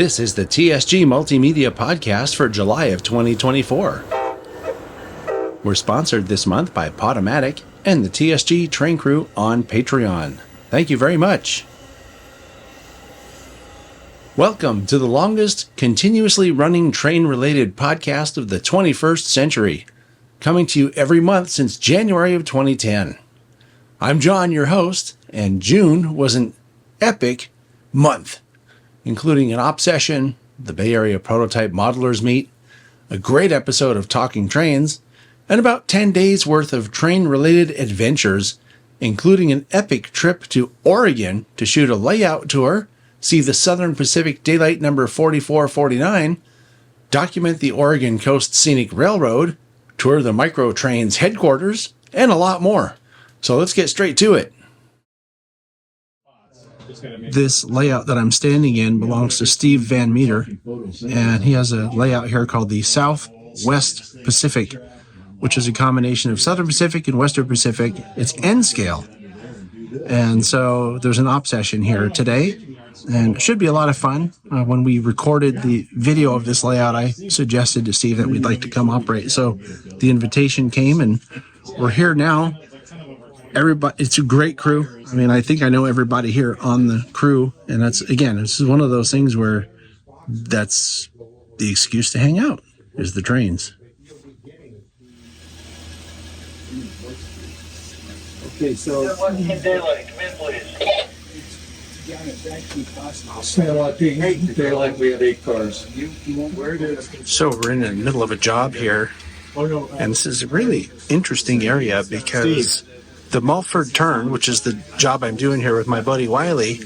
This is the TSG Multimedia Podcast for July of 2024. We're sponsored this month by Podomatic and the TSG Train Crew on Patreon. Thank you very much. Welcome to the longest continuously running train-related podcast of the 21st century, coming to you every month since January of 2010. I'm John, your host, and June was an epic month, including an op session, the Bay Area Prototype Modelers Meet, a great episode of Talking Trains, and about 10 days worth of train-related adventures, including an epic trip to Oregon to shoot a layout tour, see the Southern Pacific Daylight number 4449, document the Oregon Coast Scenic Railroad, tour the Microtrains headquarters, and a lot more. So let's get straight to it. This layout that I'm standing in belongs to Steve Van Meter, and he has a layout here called the Southwest Pacific, which is a combination of Southern Pacific and Western Pacific. It's N scale. And so there's an op session here today, and it should be a lot of fun. When we recorded the video of this layout, I suggested to Steve that we'd like to come operate. So the invitation came, and we're here now. Everybody, it's a great crew. I mean, I think I know everybody here on the crew, and this is one of those things where that's the excuse to hang out, is the trains. Okay, so daylight, come in, please. Daylight, we have 8 cars. So we're in the middle of a job here, and this is a really interesting area because the Mulford turn, which is the job I'm doing here with my buddy Wiley,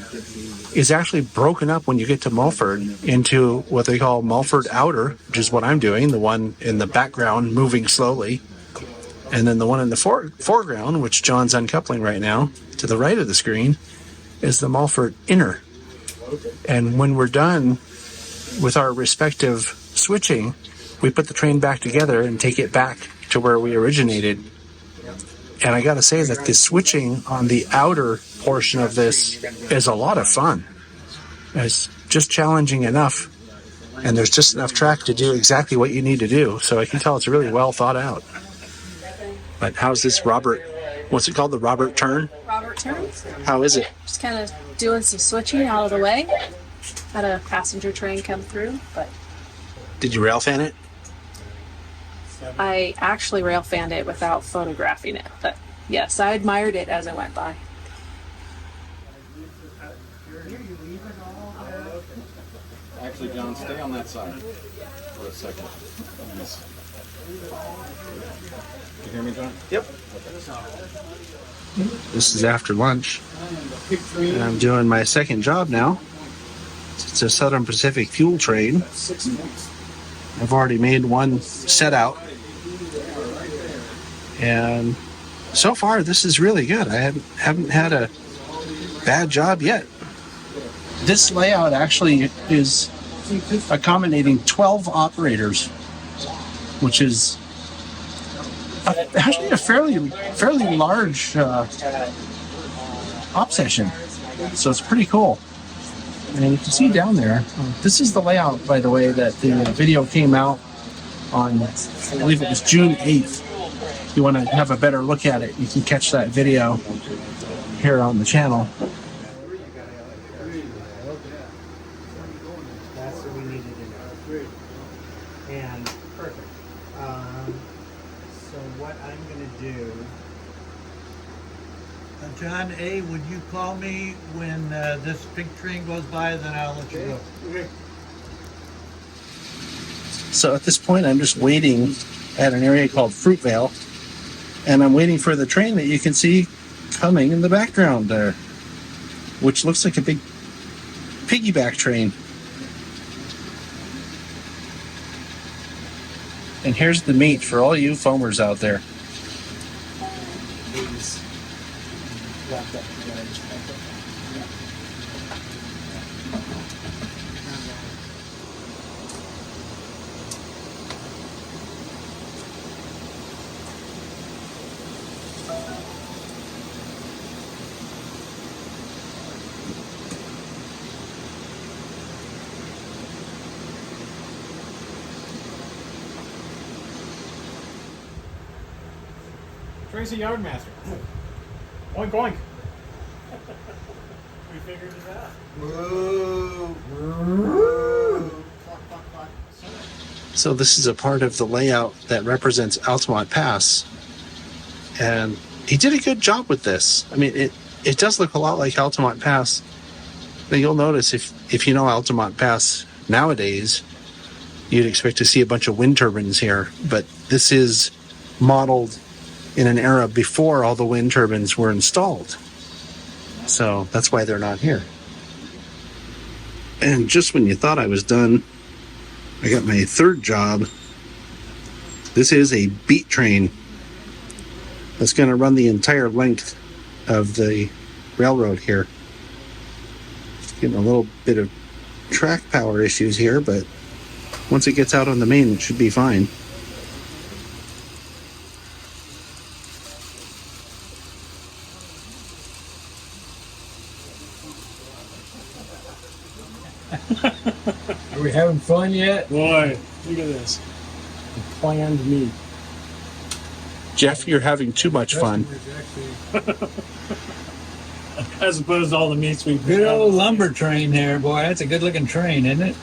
is actually broken up when you get to Mulford into what they call Mulford Outer, which is what I'm doing, the one in the background moving slowly. And then the one in the foreground, which John's uncoupling right now, to the right of the screen, is the Mulford Inner. And when we're done with our respective switching, we put the train back together and take it back to where we originated. And I got to say that the switching on the outer portion of this is a lot of fun. It's just challenging enough, and there's just enough track to do exactly what you need to do. So I can tell it's really well thought out. But how's this what's it called, the Robert turn? Robert turn. How is it? Just kind of doing some switching out of the way. Had a passenger train come through, but... Did you rail fan it? I actually rail fanned it without photographing it, but yes, I admired it as it went by. Actually, John, stay on that side for a second. You hear me, John? Yep. This is after lunch, and I'm doing my second job now. It's a Southern Pacific fuel train. I've already made one set out, and so far this is really good. I haven't had a bad job yet. This layout actually is accommodating 12 operators, which is actually a fairly large op session. So it's pretty cool. And you can see down there, this is the layout, by the way, that the video came out on, I believe it was June 8th. If you want to have a better look at it, you can catch that video here on the channel. That's what we needed to know. And perfect. So what I'm going to do... John A., would you call me when this big train goes by, then I'll let you go. Okay. So at this point, I'm just waiting at an area called Fruitvale, and I'm waiting for the train that you can see coming in the background there, which looks like a big piggyback train. And here's the meat for all you foamers out there. Crazy yard master. Oink oink. We figured it out. So this is a part of the layout that represents Altamont Pass. And he did a good job with this. I mean, it does look a lot like Altamont Pass. Now you'll notice if you know Altamont Pass nowadays, you'd expect to see a bunch of wind turbines here. But this is modeled in an era before all the wind turbines were installed. So that's why they're not here. And just when you thought I was done, I got my third job. This is a beat train that's going to run the entire length of the railroad here. Getting a little bit of track power issues here, but once it gets out on the main, it should be fine. Are we having fun yet? Boy, look at this. Planned meet. Jeff, you're having too much fun. As opposed to all the meats we've Good old lumber train there, boy. That's a good looking train, isn't it?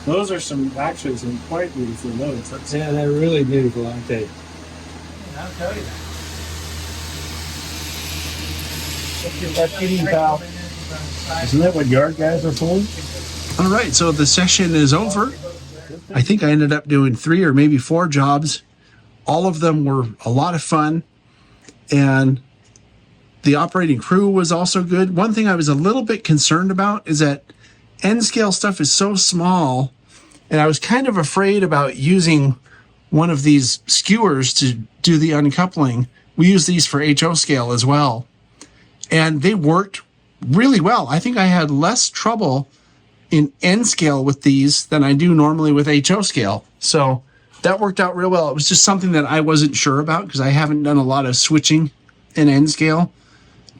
Those are some quite beautiful loads. Yeah, they're really beautiful, aren't they? I'll tell you that. That's getting pal. Isn't that what yard guys are for? All right, so the session is over. I think I ended up doing 3 or maybe 4 jobs. All of them were a lot of fun, and the operating crew was also good. One thing I was a little bit concerned about is that N-scale stuff is so small, and I was kind of afraid about using one of these skewers to do the uncoupling. We use these for HO scale as well, and they worked really well. I think I had less trouble in N scale with these than I do normally with HO scale. So that worked out real well. It was just something that I wasn't sure about because I haven't done a lot of switching in N scale.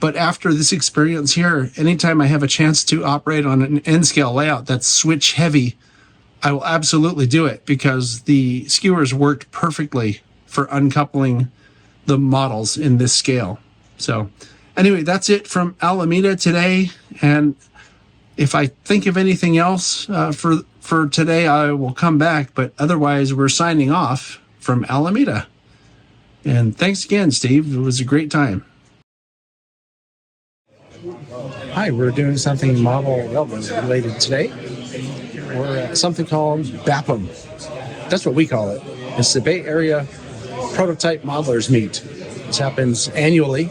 But after this experience here, anytime I have a chance to operate on an N scale layout that's switch heavy, I will absolutely do it because the skewers worked perfectly for uncoupling the models in this scale. So anyway, that's it from Alameda today. And if I think of anything else for today, I will come back. But otherwise, we're signing off from Alameda. And thanks again, Steve. It was a great time. Hi, we're doing something model railroad related today. We're at something called BAPM. That's what we call it. It's the Bay Area Prototype Modelers Meet. This happens annually.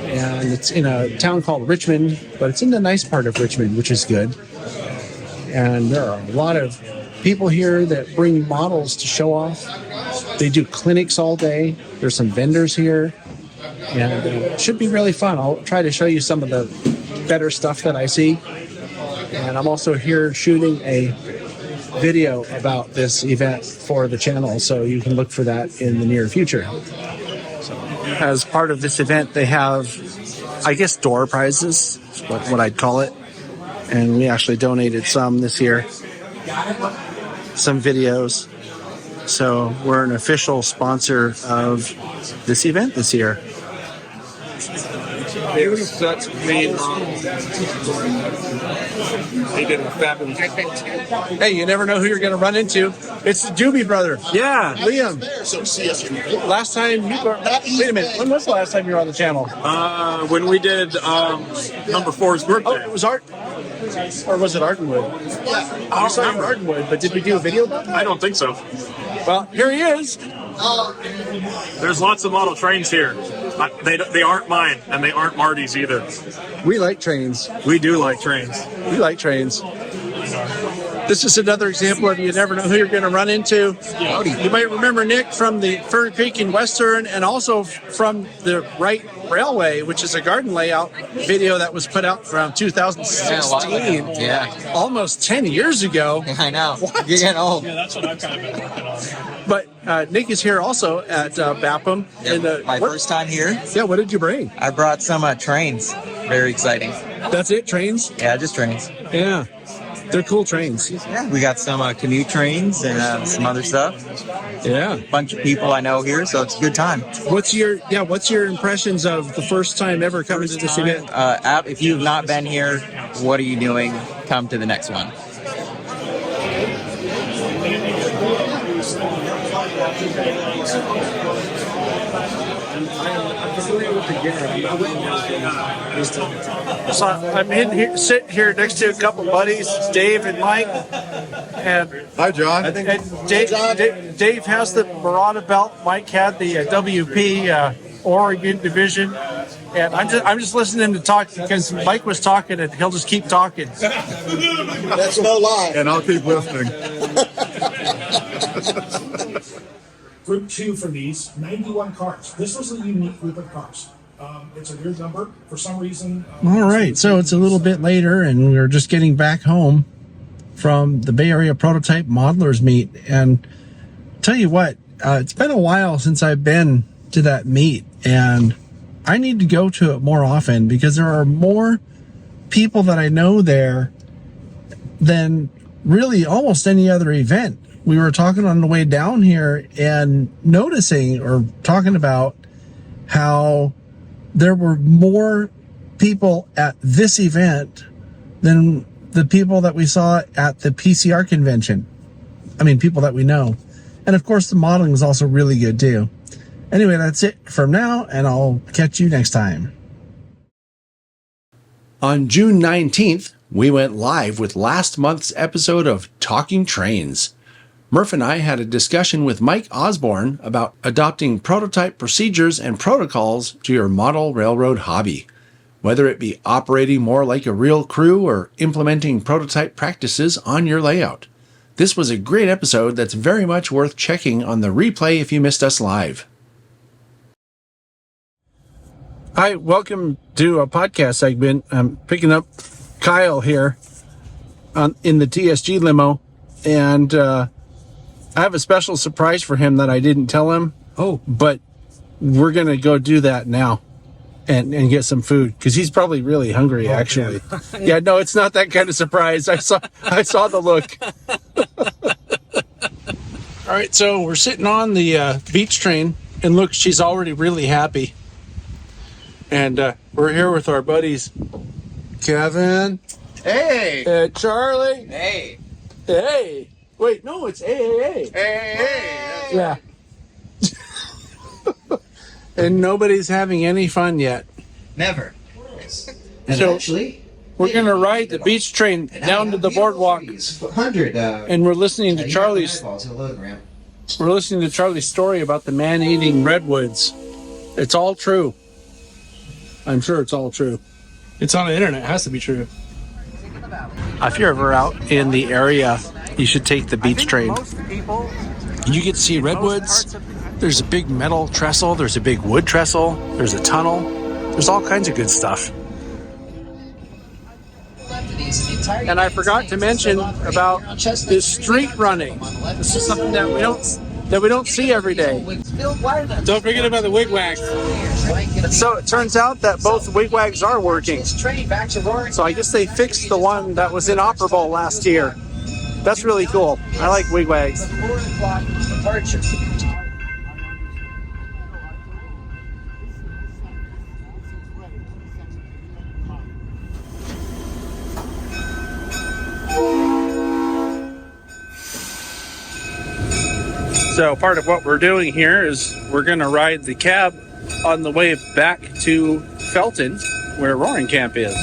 And it's in a town called Richmond, but it's in the nice part of Richmond, which is good. And there are a lot of people here that bring models to show off. They do clinics all day. There's some vendors here. And it should be really fun. I'll try to show you some of the better stuff that I see. And I'm also here shooting a video about this event for the channel, so you can look for that in the near future. As part of this event, they have, I guess, door prizes, what I'd call it. And we actually donated some this year, some videos. So we're an official sponsor of this event this year. They were such mean. They did a fabulous job. Hey, you never know who you're going to run into. It's the Doobie Brother. Yeah. Liam. Last time you were... Wait a minute. When was the last time you were on the channel? When we did number 4's birthday. Oh, it was Art. Or was it Ardenwood? I saw you Ardenwood, but did we do a video about that? I don't think so. Well, here he is. There's lots of model trains here. They aren't mine, and they aren't Marty's either. We like trains. We do like trains. We like trains. This is another example of you never know who you're going to run into. You might remember Nick from the Fern Creek in Western and also from the Wright Railway, which is a garden layout video that was put out from 2016. Yeah. Almost 10 years ago. I know. What? You're getting old. Yeah, that's what I'm kind of working on. But Nick is here also at BAPM. My first time here. Yeah, what did you bring? I brought some trains. Very exciting. That's it, trains? Yeah, just trains. Yeah. They're cool trains. Yeah, we got some commute trains and some other stuff. Yeah. Bunch of people I know here, so it's a good time. What's your impressions of the first time ever coming to this event? If you've not been here, what are you doing? Come to the next one. So I'm sitting here next to a couple buddies, Dave and Mike. And Hi, John. and Dave has the Murata belt. Mike had the WP Oregon division. And I'm just listening to talk because Mike was talking and he'll just keep talking. That's no lie. And I'll keep listening. Group 2 for these, 91 cars. This was a unique group of cars. It's a weird number for some reason. All right, so it's a little bit later, and we're just getting back home from the Bay Area Prototype Modelers Meet. And tell you what, it's been a while since I've been to that meet, and I need to go to it more often because there are more people that I know there than really almost any other event. We were talking on the way down here and noticing or talking about how there were more people at this event than the people that we saw at the PCR convention. I mean, people that we know. And of course, the modeling is also really good too. Anyway, that's it for now, and I'll catch you next time. On June 19th, we went live with last month's episode of Talking Trains. Murph and I had a discussion with Mike Osborne about adopting prototype procedures and protocols to your model railroad hobby. Whether it be operating more like a real crew or implementing prototype practices on your layout. This was a great episode that's very much worth checking on the replay if you missed us live. Hi, welcome to a podcast segment. I'm picking up Kyle here in the TSG limo, and I have a special surprise for him that I didn't tell him. Oh, but we're going to go do that now and get some food because he's probably really hungry, actually. Yeah, no, it's not that kind of surprise. I saw the look. All right, so we're sitting on the beach train, and look, she's already really happy. And we're here with our buddies, Kevin. Hey. Charlie. Hey. Hey. Wait, no, it's AAA. Hey. Yeah. And nobody's having any fun yet. Never. And so actually, we're going to ride the beach train down to the boardwalk. 100. And we're listening to Charlie's. We're listening to Charlie's story about the man-eating redwoods. It's all true. I'm sure it's all true. It's on the internet. It has to be true. If you're ever out in the area, you should take the beach train. You get to see redwoods. There's a big metal trestle. There's a big wood trestle. There's a tunnel. There's all kinds of good stuff. And I forgot to mention about this street running. This is something that we don't see every day. Don't forget about the wigwags. So it turns out that both wigwags are working. So I guess they fixed the one that was inoperable last year. That's really cool. I like wigwags. So part of what we're doing here is we're going to ride the cab on the way back to Felton, where Roaring Camp is.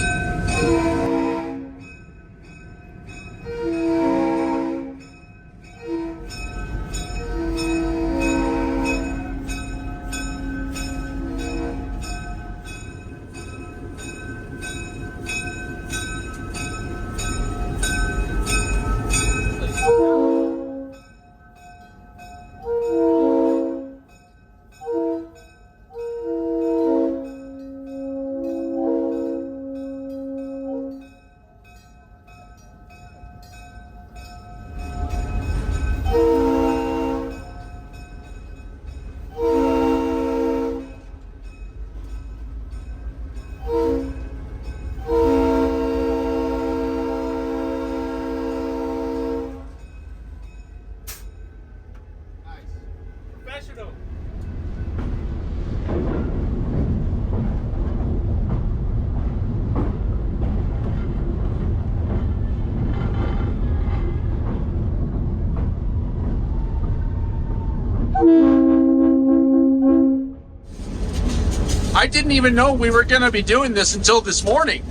I didn't even know we were going to be doing this until this morning.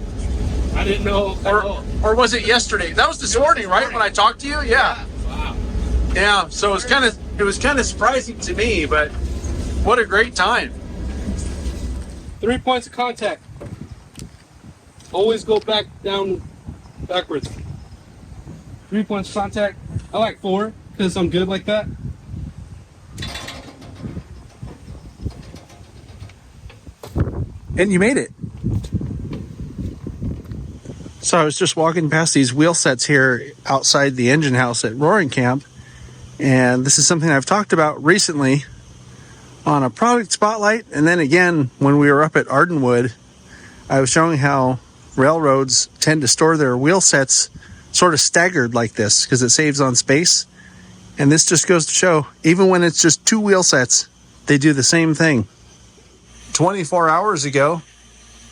I didn't know. Or was it yesterday? That was this morning, right? When I talked to you? Yeah. Wow. Yeah, so it was kind of surprising to me, but what a great time. 3 points of contact. Always go backwards. 3 points of contact. I like 4 because I'm good like that. And you made it. So I was just walking past these wheel sets here outside the engine house at Roaring Camp, and this is something I've talked about recently on a product spotlight, and then again when we were up at Ardenwood, I was showing how railroads tend to store their wheel sets sort of staggered like this because it saves on space. And this just goes to show, even when it's just 2 wheel sets, they do the same thing. 24 hours ago,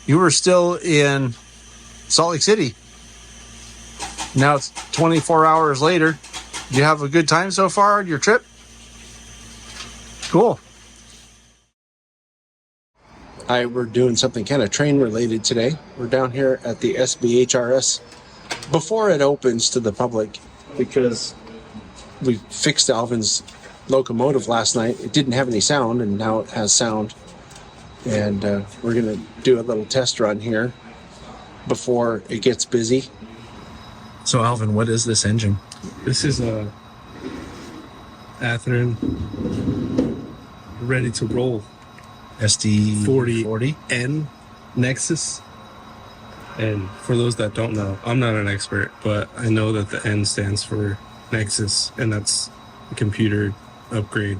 you were still in Salt Lake City. Now it's 24 hours later. Did you have a good time so far on your trip? Cool. We're doing something kind of train related today. We're down here at the SBHRS before it opens to the public because we fixed Alvin's locomotive last night. It didn't have any sound, and now it has sound. And we're going to do a little test run here before it gets busy. So, Alvin, what is this engine? This is a Athearn ready to roll. SD 40 N Nexus. And for those that don't know, I'm not an expert, but I know that the N stands for Nexus, and that's a computer upgrade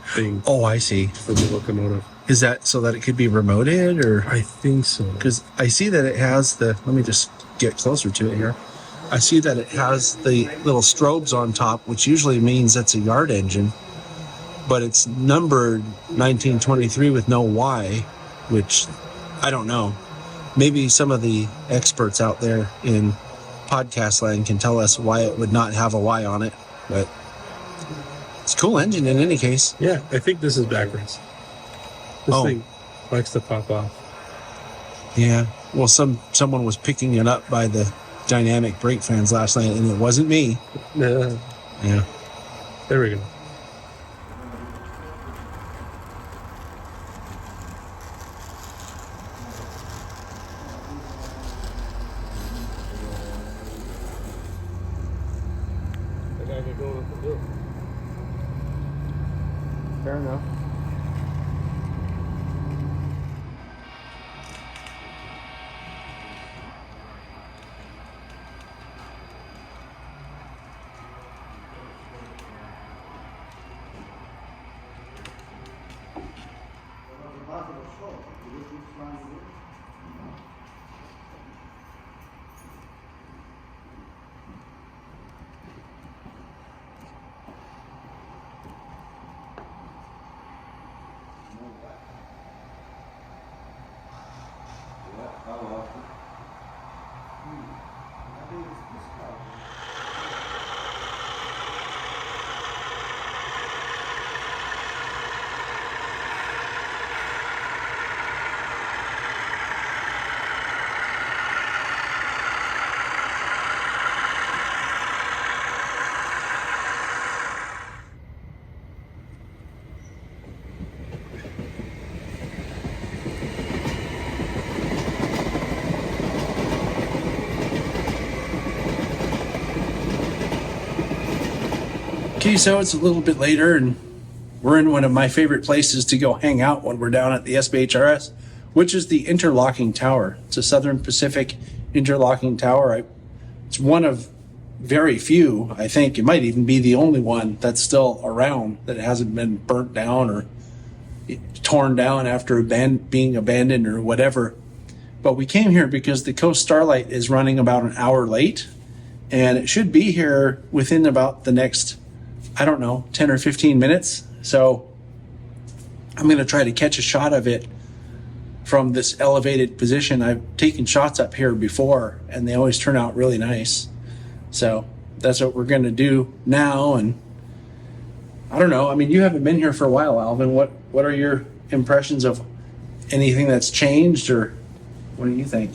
thing. Oh, I see. For the locomotive. Is that so that it could be remoted, or? I think so. Because I see that it has the, let me just get closer to it here. I see that it has the little strobes on top, which usually means that's a yard engine, but it's numbered 1923 with no Y, which I don't know. Maybe some of the experts out there in podcast land can tell us why it would not have a Y on it, but it's a cool engine in any case. Yeah, I think this is backwards. This thing likes to pop off. Yeah. Well, someone was picking it up by the dynamic brake fans last night, and it wasn't me. Yeah. There we go. Fair enough. Okay, so it's a little bit later, and we're in one of my favorite places to go hang out when we're down at the SBHRS, which is the Interlocking Tower. It's a Southern Pacific interlocking tower. It's one of very few, I think. It might even be the only one that's still around that hasn't been burnt down or torn down after being abandoned or whatever. But we came here because the Coast Starlight is running about an hour late, and it should be here within about the next, 10 or 15 minutes. So I'm going to try to catch a shot of it from this elevated position. I've taken shots up here before, and they always turn out really nice. So that's what we're going to do now. And I don't know. I mean, you haven't been here for a while, Alvin. What are your impressions of anything that's changed, or what do you think?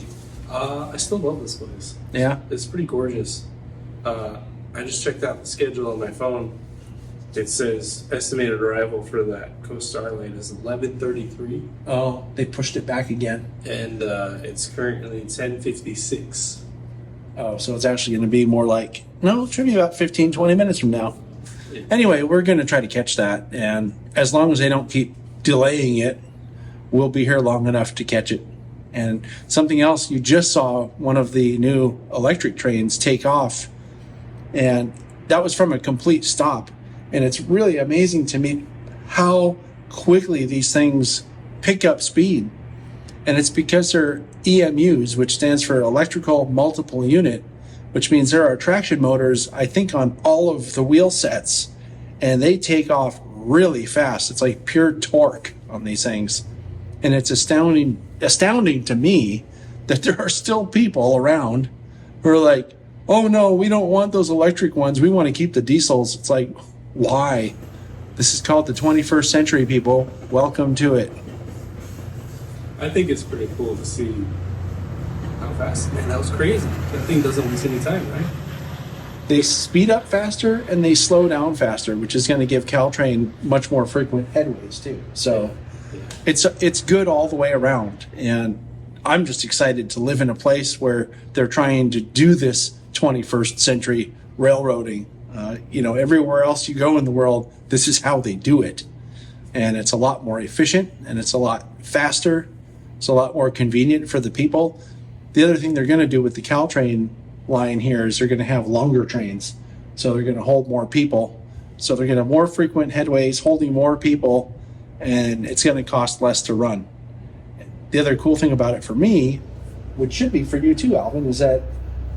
I still love this place. Yeah. It's pretty gorgeous. I just checked out the schedule on my phone. It says estimated arrival for that Coast Star lane is 11:33, Oh, they pushed it back again. and it's currently 10:56. Oh, so it's actually going to be more like, no, it should be about 15, 20 minutes from now. Anyway, we're going to try to catch that. And as long as they don't keep delaying it, we'll be here long enough to catch it. And something else, you just saw one of the new electric trains take off. And that was from a complete stop. And it's really amazing to me how quickly these things pick up speed. And it's because they're EMUs, which stands for electrical multiple unit, which means there are traction motors, I think, on all of the wheel sets. And they take off really fast. It's like pure torque on these things. And it's astounding to me that there are still people around who are like, oh no, we don't want those electric ones. We want to keep the diesels. It's like, why? This is called the 21st century, people. Welcome to it. I think it's pretty cool to see how fast. Man, that was crazy. That thing doesn't waste any time, right? They speed up faster and they slow down faster, which is going to give Caltrain much more frequent headways too. So it's good all the way around. And I'm just excited to live in a place where they're trying to do this 21st century railroading. Everywhere else you go in the world, this is how they do it. And it's a lot more efficient and it's a lot faster. It's a lot more convenient for the people. The other thing they're going to do with the Caltrain line here is they're going to have longer trains. So they're going to hold more people. So they're going to have more frequent headways, holding more people, and it's going to cost less to run. The other cool thing about it for me, which should be for you too, Alvin, is that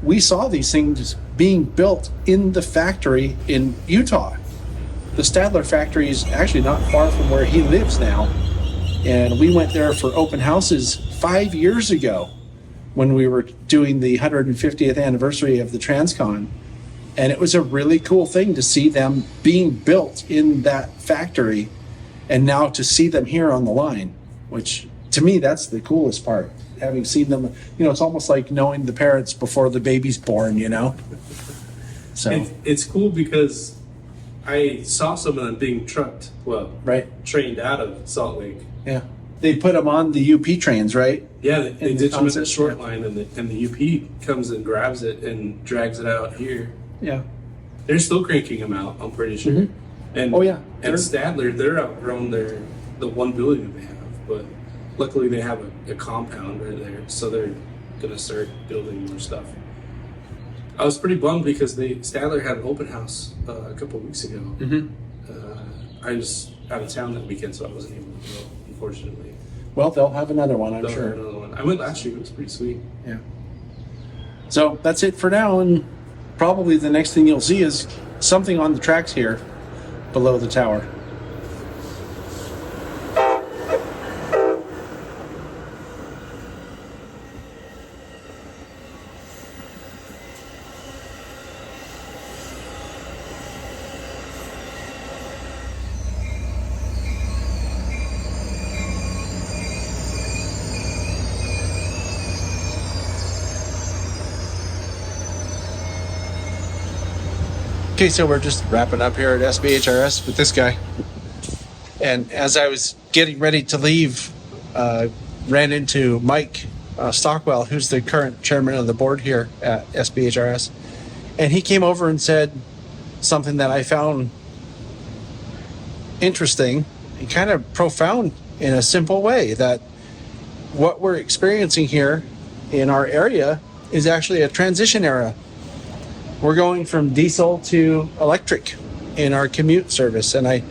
we saw these things being built in the factory in Utah. The Stadler factory is actually not far from where he lives now. And we went there for open houses 5 years ago when we were doing the 150th anniversary of the Transcon. And it was a really cool thing to see them being built in that factory and now to see them here on the line, which to me, that's the coolest part. Having seen them, it's almost like knowing the parents before the baby's born, So it's cool because I saw some of them being trucked, trained out of Salt Lake. Yeah. They put them on the UP trains, right? Yeah, they ditch them at the short line, and the UP comes and grabs it and drags it out here. Yeah. They're still cranking them out, I'm pretty sure. Mm-hmm. And oh, yeah. And Stadler, they're outgrown the one building that they have, but luckily they have a compound right there, so they're going to start building more stuff. I was pretty bummed because Stadler had an open house a couple of weeks ago. Mm-hmm. I was out of town that weekend, so I wasn't able to go, unfortunately. Well, they'll have another one, I'm sure. Another one. I went last year. It was pretty sweet. Yeah. So that's it for now, and probably the next thing you'll see is something on the tracks here below the tower. Okay, so we're just wrapping up here at SBHRS with this guy. And as I was getting ready to leave, ran into Mike Stockwell, who's the current chairman of the board here at SBHRS. And he came over and said something that I found interesting and kind of profound in a simple way, that what we're experiencing here in our area is actually a transition era. We're going from diesel to electric in our commute service, and I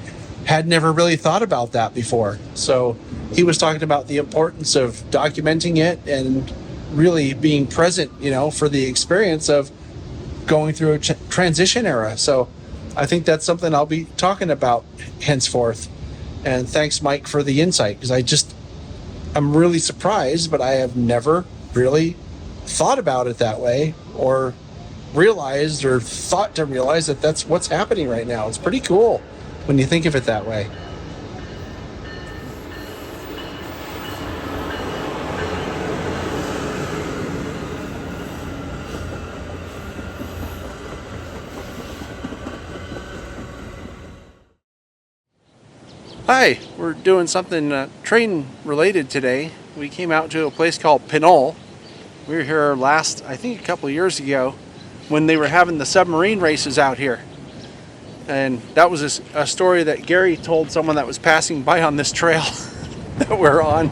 had never really thought about that before. So he was talking about the importance of documenting it and really being present, for the experience of going through a transition era. So I think that's something I'll be talking about henceforth. And thanks, Mike, for the insight, because I'm really surprised, but I have never really thought about it that way or realized or thought to realize that that's what's happening right now. It's pretty cool when you think of it that way. Hi, we're doing something train related today. We came out to a place called Pinole. We were here last, I think a couple of years ago, when they were having the submarine races out here. And that was a story that Gary told someone that was passing by on this trail that we're on.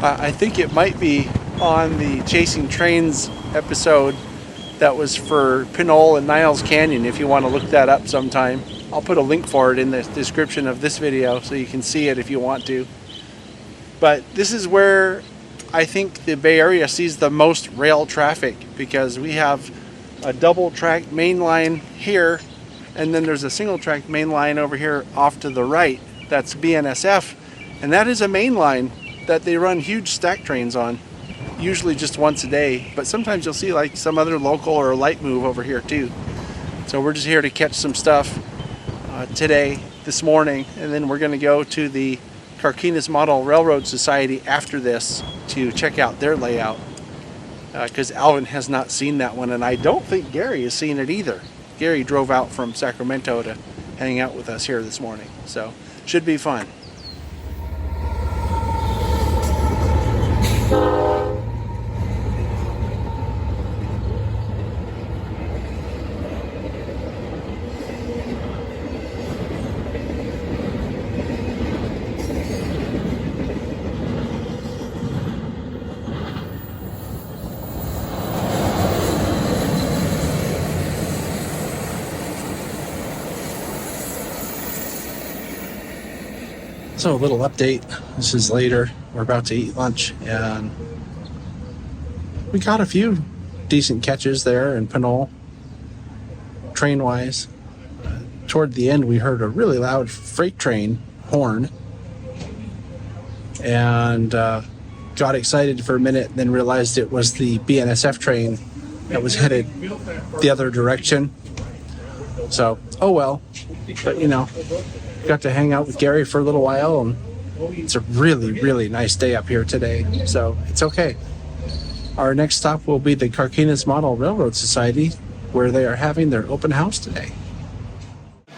I think it might be on the Chasing Trains episode that was for Pinole and Niles Canyon, if you want to look that up sometime. I'll put a link for it in the description of this video so you can see it if you want to. But this is where I think the Bay Area sees the most rail traffic, because we have a double track main line here, and then there's a single track main line over here off to the right. That's BNSF, and that is a main line that they run huge stack trains on, usually just once a day, but sometimes you'll see like some other local or light move over here too. So we're just here to catch some stuff today, this morning, and then we're going to go to the Carquinez Model Railroad Society after this to check out their layout, because Alvin has not seen that one, and I don't think Gary has seen it either. Gary drove out from Sacramento to hang out with us here this morning, so should be fun. So a little update. This is later. We're about to eat lunch, and we got a few decent catches there in Pinole, train-wise. Toward the end, we heard a really loud freight train horn, and got excited for a minute, then realized it was the BNSF train that was headed the other direction. So, oh well. But, you know, got to hang out with Gary for a little while, and it's a really, really nice day up here today, so it's okay. Our next stop will be the Carquinez Model Railroad Society, where they are having their open house today.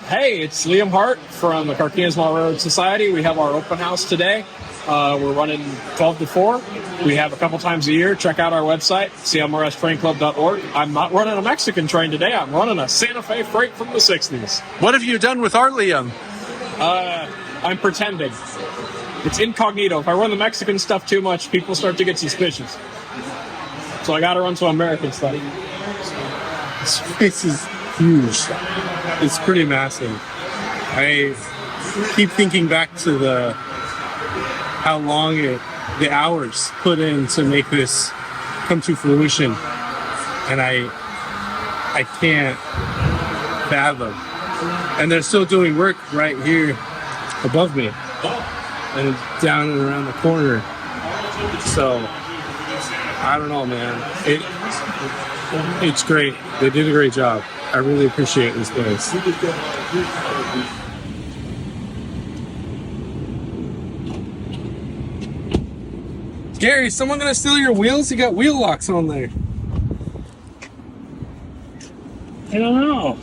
Hey, it's Liam Hart from the Carquinez Model Railroad Society. We have our open house today. We're running 12 to 4. We have a couple times a year. Check out our website, CMRStrainclub.org. I'm not running a Mexican train today. I'm running a Santa Fe freight from the 60s. What have you done with our Liam? I'm pretending. It's incognito. If I run the Mexican stuff too much, people start to get suspicious. So I got to run some American stuff. This place is huge. It's pretty massive. I keep thinking back to how long the hours put in to make this come to fruition, and I can't fathom. And they're still doing work right here above me and down and around the corner. So I don't know, man. It's great. They did a great job. I really appreciate this place. Gary, is someone gonna steal your wheels? You got wheel locks on there. I don't know.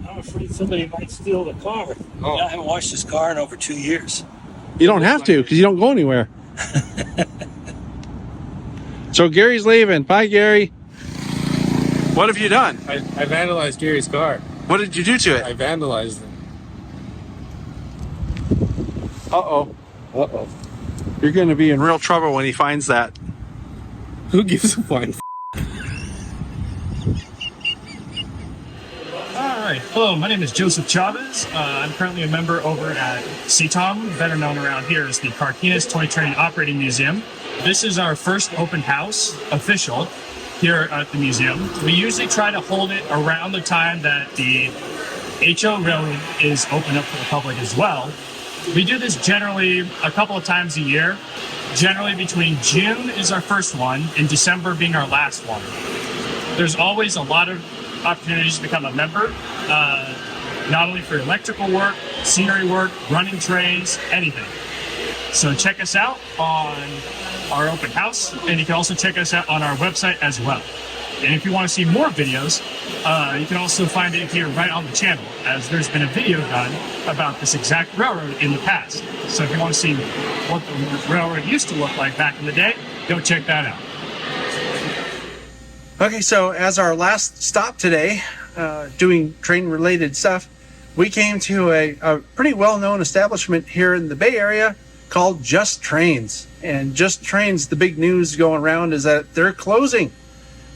I'm afraid somebody might steal the car. Oh. I haven't washed this car in over 2 years. You don't have to, because you don't go anywhere. So Gary's leaving. Bye, Gary. What have you done? I vandalized Gary's car. What did you do to it? I vandalized it. Uh-oh. Uh-oh. You're going to be in real trouble when he finds that. Who gives a flying All right. Hello, my name is Joseph Chavez. I'm currently a member over at CTTOM, better known around here as the Carquinez Toy Train Operating Museum. This is our first open house, official, here at the museum. We usually try to hold it around the time that the HO Railroad is open up for the public as well. We do this generally a couple of times a year. Generally between June is our first one and December being our last one. There's always a lot of opportunities to become a member, not only for electrical work, scenery work, running trains, anything. So check us out on our open house, and you can also check us out on our website as well. And if you want to see more videos, You can also find it here right on the channel, as there's been a video done about this exact railroad in the past. So if you want to see what the railroad used to look like back in the day, go check that out. Okay, so as our last stop today, doing train-related stuff, we came to a pretty well-known establishment here in the Bay Area called Just Trains. And Just Trains, the big news going around is that they're closing.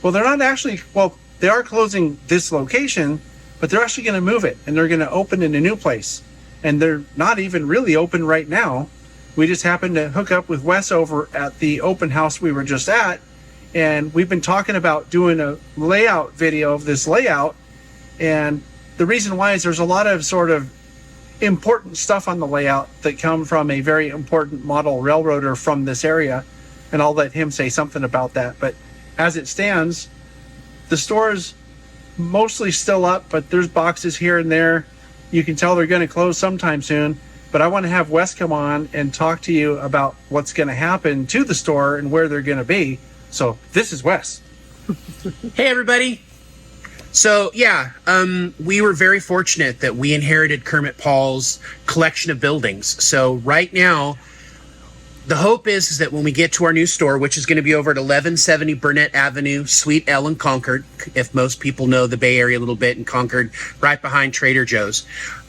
Well, they're not actually, well, they are closing this location, but they're actually going to move it, and they're going to open in a new place. And they're not even really open right now. We just happened to hook up with Wes over at the open house we were just at, and we've been talking about doing a layout video of this layout. And the reason why is there's a lot of sort of important stuff on the layout that come from a very important model railroader from this area, and I'll let him say something about that. But as it stands, the store's mostly still up, but there's boxes here and there. You can tell they're going to close sometime soon, but I want to have Wes come on and talk to you about what's going to happen to the store and where they're going to be. So this is Wes. Hey everybody. So yeah, we were very fortunate that we inherited Kermit Paul's collection of buildings. So right now, the hope is that when we get to our new store, which is going to be over at 1170 Burnett Avenue, Suite L in Concord, if most people know the Bay Area a little bit, in Concord, right behind Trader Joe's.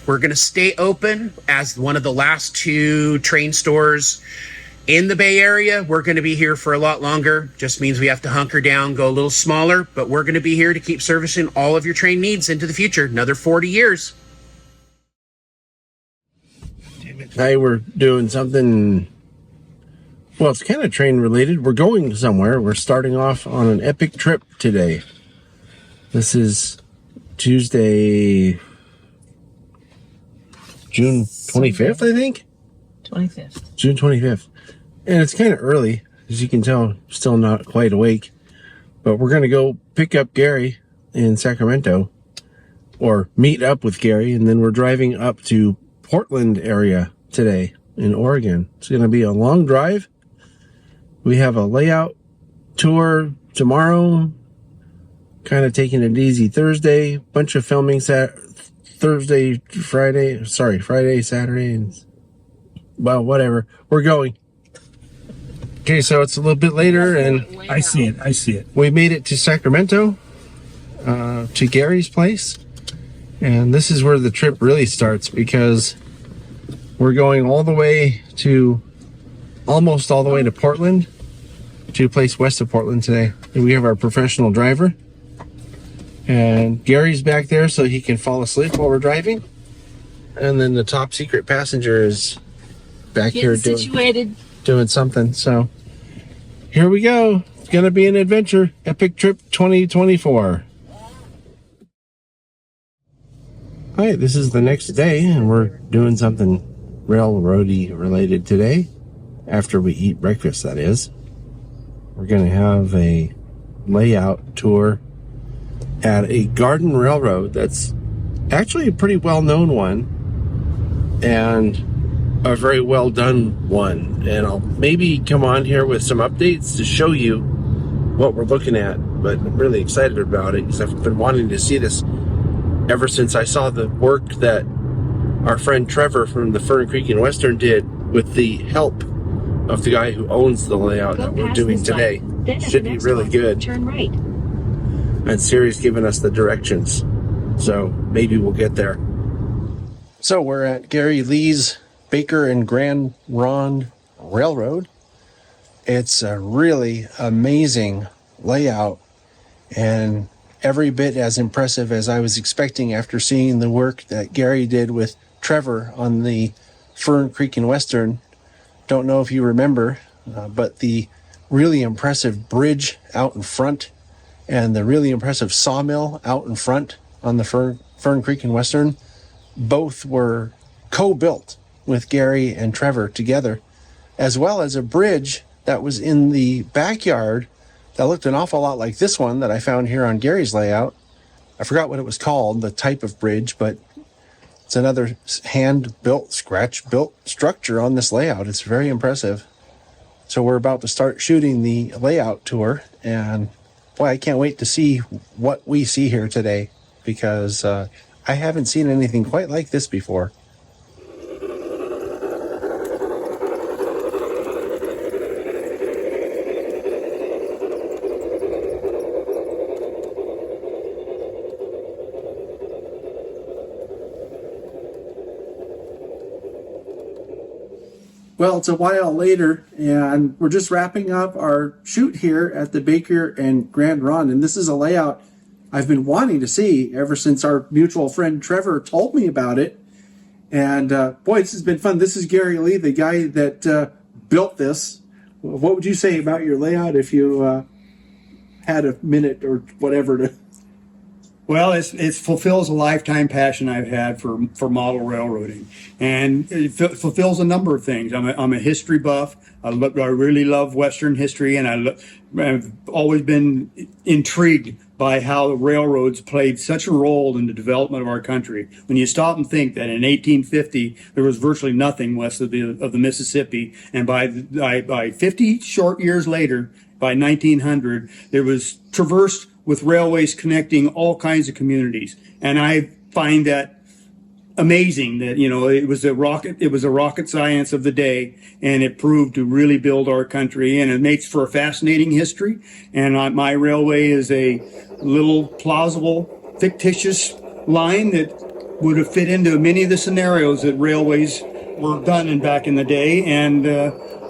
We're going to stay open as one of the last 2 train stores in the Bay Area. We're going to be here for a lot longer. Just means we have to hunker down, go a little smaller, but we're going to be here to keep servicing all of your train needs into the future. Another 40 years. Hi, we're doing something, well, it's kind of train related. We're going somewhere. We're starting off on an epic trip today. This is Tuesday, June 25th, I think? 25th. June 25th. And it's kind of early, as you can tell, still not quite awake. But we're going to go pick up Gary in Sacramento, or meet up with Gary, and then we're driving up to Portland area today in Oregon. It's going to be a long drive. We have a layout tour tomorrow, kind of taking it easy Thursday, bunch of filming Friday, Saturday, and well, whatever. We're going. Okay, so it's a little bit later, and I see it. we made it to Sacramento, to Gary's place. And this is where the trip really starts, because we're going almost all the way to Portland, to a place west of Portland today. And we have our professional driver. And Gary's back there so he can fall asleep while we're driving. And then the top secret passenger is back here doing something. So here we go. It's going to be an adventure. Epic Trip 2024. All right, this is the next day, and we're doing something railroady related today. After we eat breakfast, that is. We're going to have a layout tour at a garden railroad that's actually a pretty well-known one and a very well done one. And I'll maybe come on here with some updates to show you what we're looking at, but I'm really excited about it because I've been wanting to see this ever since I saw the work that our friend Trevor from the Fern Creek and Western did with the help of the guy who owns the layout that we're doing today. Should be really good. Turn right. And Siri's giving us the directions, so maybe we'll get there. So we're at Gary Lee's Baker and Grand Ronde Railroad. It's a really amazing layout and every bit as impressive as I was expecting after seeing the work that Gary did with Trevor on the Fern Creek and Western. Don't know if you remember, but the really impressive bridge out in front and the really impressive sawmill out in front on the Fern Creek and Western, both were co-built with Gary and Trevor together, as well as a bridge that was in the backyard that looked an awful lot like this one that I found here on Gary's layout. I forgot what it was called, the type of bridge, but it's another hand-built, scratch-built structure on this layout. It's very impressive. So we're about to start shooting the layout tour, and Boy, I can't wait to see what we see here today, because I haven't seen anything quite like this before. Well, it's a while later, and we're just wrapping up our shoot here at the Baker and Grand Ronde, and this is a layout I've been wanting to see ever since our mutual friend Trevor told me about it. And boy, this has been fun. This is Gary Lee, the guy that built this. What would you say about your layout if you had a minute or whatever to... Well, it fulfills a lifetime passion I've had for model railroading, and it fulfills a number of things. I'm a history buff. I really love Western history, and I've always been intrigued by how the railroads played such a role in the development of our country. When you stop and think that in 1850 there was virtually nothing west of the Mississippi, and by 50 short years later, by 1900, there was traversed with railways connecting all kinds of communities. And I find that amazing that, it was a rocket science of the day, and it proved to really build our country, and it makes for a fascinating history. And my railway is a little plausible, fictitious line that would have fit into many of the scenarios that railways were done in back in the day. And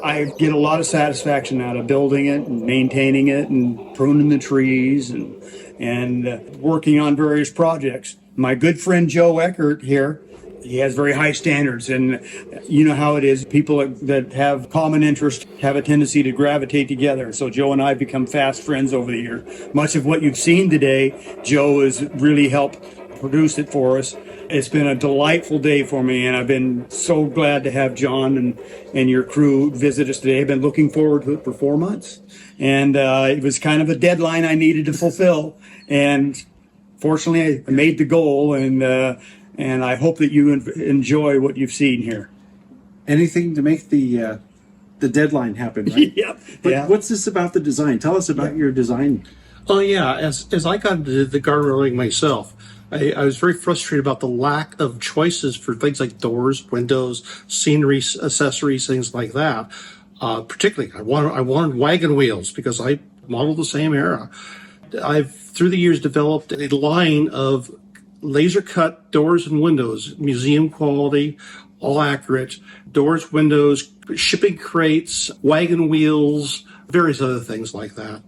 I get a lot of satisfaction out of building it and maintaining it and pruning the trees and working on various projects. My good friend Joe Eckert here, he has very high standards, and you know how it is. People that have common interests have a tendency to gravitate together. So Joe and I have become fast friends over the years. Much of what you've seen today, Joe has really helped produce it for us. It's been a delightful day for me, and I've been so glad to have John and your crew visit us today. I've been looking forward to it for 4 months, and it was kind of a deadline I needed to fulfill. And fortunately, I made the goal, and I hope that you enjoy what you've seen here. Anything to make the deadline happen, right? But what's this about the design? Tell us about your design. Oh yeah, as I got into the garden railroading myself, I was very frustrated about the lack of choices for things like doors, windows, scenery, accessories, things like that. Particularly, I wanted wagon wheels because I modeled the same era. I've through the years developed a line of laser cut doors and windows, museum quality, all accurate, doors, windows, shipping crates, wagon wheels, various other things like that.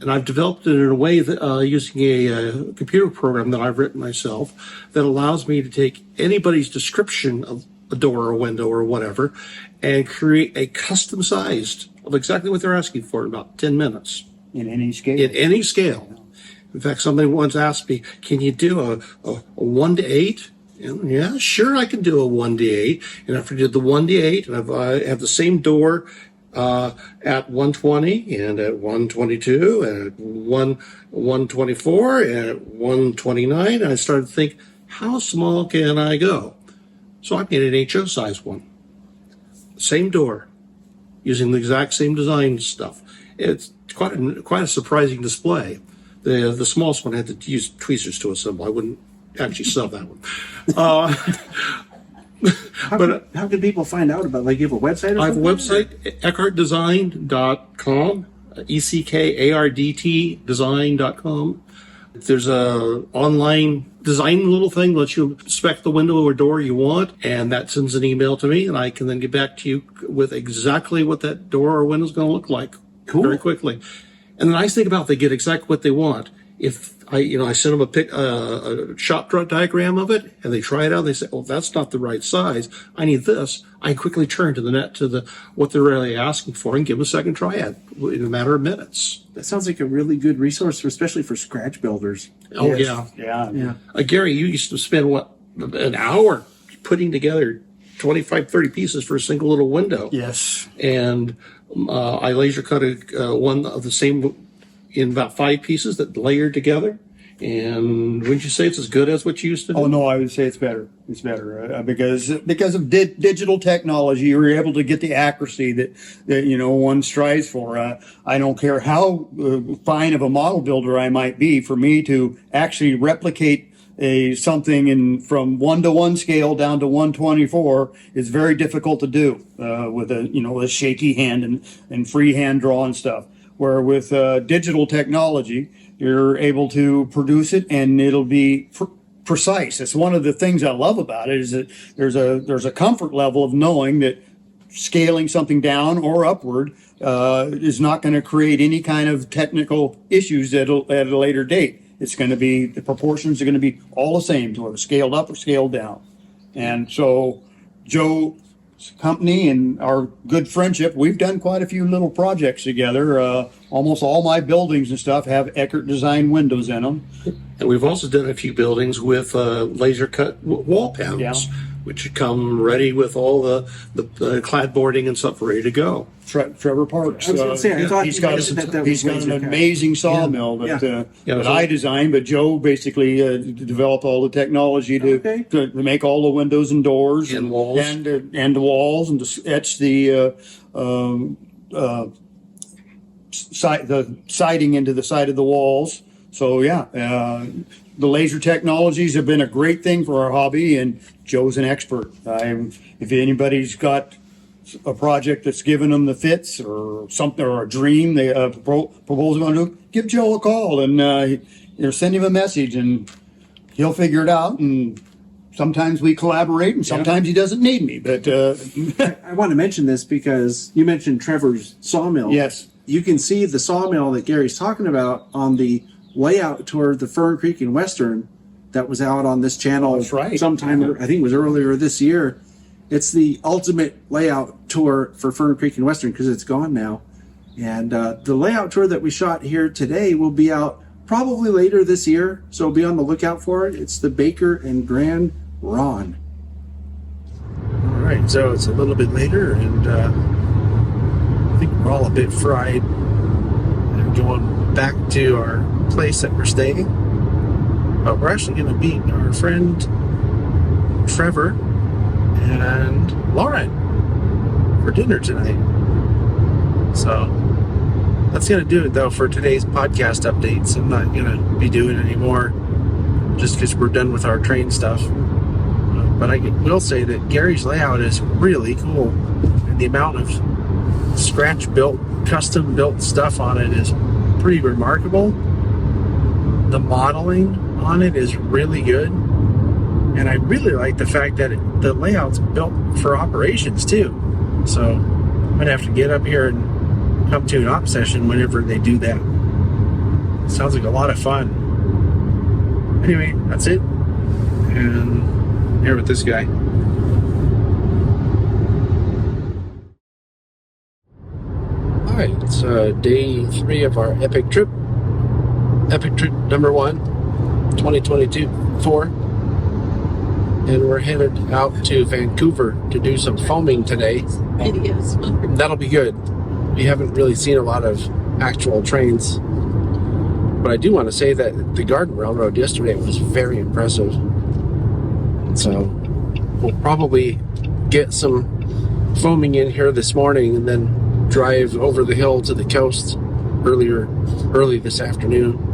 And I've developed it in a way that using a computer program that I've written myself that allows me to take anybody's description of a door or a window or whatever and create a custom sized of exactly what they're asking for in about 10 minutes. In any scale? In any scale. In fact, somebody once asked me, can you do a 1:8? And yeah, sure, I can do a 1:8. And after I did the 1:8, and I have the same door at 120 and at 122 and at 124 and at 129, and I started to think, how small can I go? So I made an HO size one. Same door, using the exact same design stuff. It's quite a surprising display. The smallest one had to use tweezers to assemble. I wouldn't actually sell that one. How can people find out about it? Like, you have a website or something? I have a website, eckartdesign.com, ECKARDT design.com. There's a online design little thing that lets you spec the window or door you want, and that sends an email to me, and I can then get back to you with exactly what that door or window is going to look like. Cool. Very quickly. And the nice thing about it, they get exactly what they want. If I send them a shop diagram of it, and they try it out, and they say, "Oh, that's not the right size. I need this." I quickly turn to what they're really asking for, and give them a second try at in a matter of minutes. That sounds like a really good resource, especially for scratch builders. Oh Yes. yeah. Gary, you used to spend an hour putting together 25, 30 pieces for a single little window. Yes. And I laser cut one of the same in about 5 pieces that layered together. And wouldn't you say it's as good as what you used to do? Oh no, I would say it's better. It's better because of digital technology. You're able to get the accuracy that one strives for. I don't care how fine of a model builder I might be. For me to actually replicate something from 1-to-1 scale down to 1/24 is very difficult to do with a shaky hand and freehand draw and stuff. Where with digital technology, you're able to produce it and it'll be precise. It's one of the things I love about it is that there's a comfort level of knowing that scaling something down or upward is not going to create any kind of technical issues at a later date. It's going to be, the proportions are going to be all the same, to whether scaled up or scaled down. And so Joe's company and our good friendship, we've done quite a few little projects together. Almost all my buildings and stuff have Eckert design windows in them. And we've also done a few buildings with laser cut wall panels, which come ready with all the clapboarding and stuff ready to go. Trevor Parks, I was gonna say, I thought he's you got mentioned that was an laser cut. amazing sawmill that I designed, but Joe basically developed all the technology to make all the windows and doors and walls and the walls and to etch the siding into the side of the walls. So the laser technologies have been a great thing for our hobby, and Joe's an expert. If anybody's got a project that's given them the fits or something, or a dream they propose they want to do, give Joe a call and send him a message and he'll figure it out. And sometimes we collaborate and sometimes he doesn't need me, but I want to mention this because you mentioned Trevor's sawmill. Yes. You can see the sawmill that Gary's talking about on the layout tour of the Fern Creek and Western that was out on this channel. That's right. Sometime, I think it was earlier this year. It's the ultimate layout tour for Fern Creek and Western because it's gone now. And the layout tour that we shot here today will be out probably later this year, so be on the lookout for it. It's the Baker and Grand Ronde. All right, so it's a little bit later, and I think we're all a bit fried. And going back to our place that we're staying, but we're actually going to meet our friend Trevor and Lauren for dinner tonight. So that's going to do it though for today's podcast updates. I'm not going to be doing any more just because we're done with our train stuff. But I will say that Gary's layout is really cool, and the amount of scratch built, custom built stuff on it is pretty remarkable. The modeling on it is really good. And I really like the fact that the layout's built for operations too. So I'm gonna have to get up here and come to an op session whenever they do that. Sounds like a lot of fun. Anyway, that's it. And here with this guy. All right, it's day 3 of our epic trip. Epic trip number 1, 2022-4. And we're headed out to Vancouver to do some foaming today. Videos. That'll be good. We haven't really seen a lot of actual trains. But I do want to say that the Garden Railroad yesterday was very impressive. So we'll probably get some foaming in here this morning and then drive over the hill to the coast early this afternoon.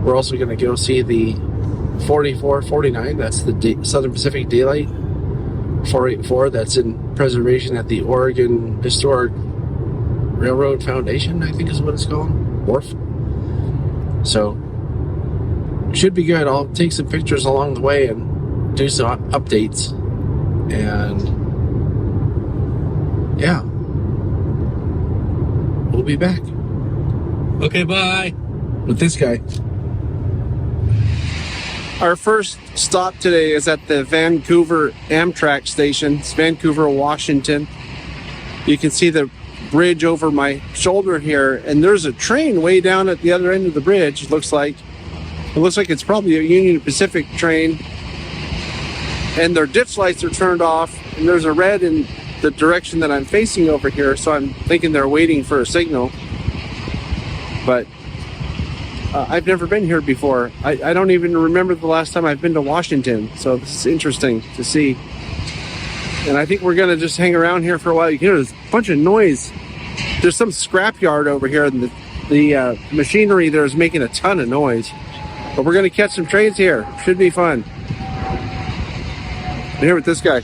We're also going to go see the 4449, that's the Southern Pacific Daylight. 484, that's in preservation at the Oregon Historic Railroad Foundation, I think is what it's called. Wharf. So, should be good. I'll take some pictures along the way and do some updates. And, yeah. We'll be back. Okay, bye. With this guy. Our first stop today is at the Vancouver Amtrak station. It's Vancouver, Washington. You can see the bridge over my shoulder here, and there's a train way down at the other end of the bridge. It looks like it's probably a Union Pacific train, and their ditch lights are turned off, and there's a red in the direction that I'm facing over here, so I'm thinking they're waiting for a signal. But I've never been here before. I don't even remember the last time I've been to Washington, so this is interesting to see. And I think we're going to just hang around here for a while. You can hear there's a bunch of noise. There's some scrapyard over here, and the machinery there is making a ton of noise. But we're going to catch some trains here. Should be fun. I'm here with this guy.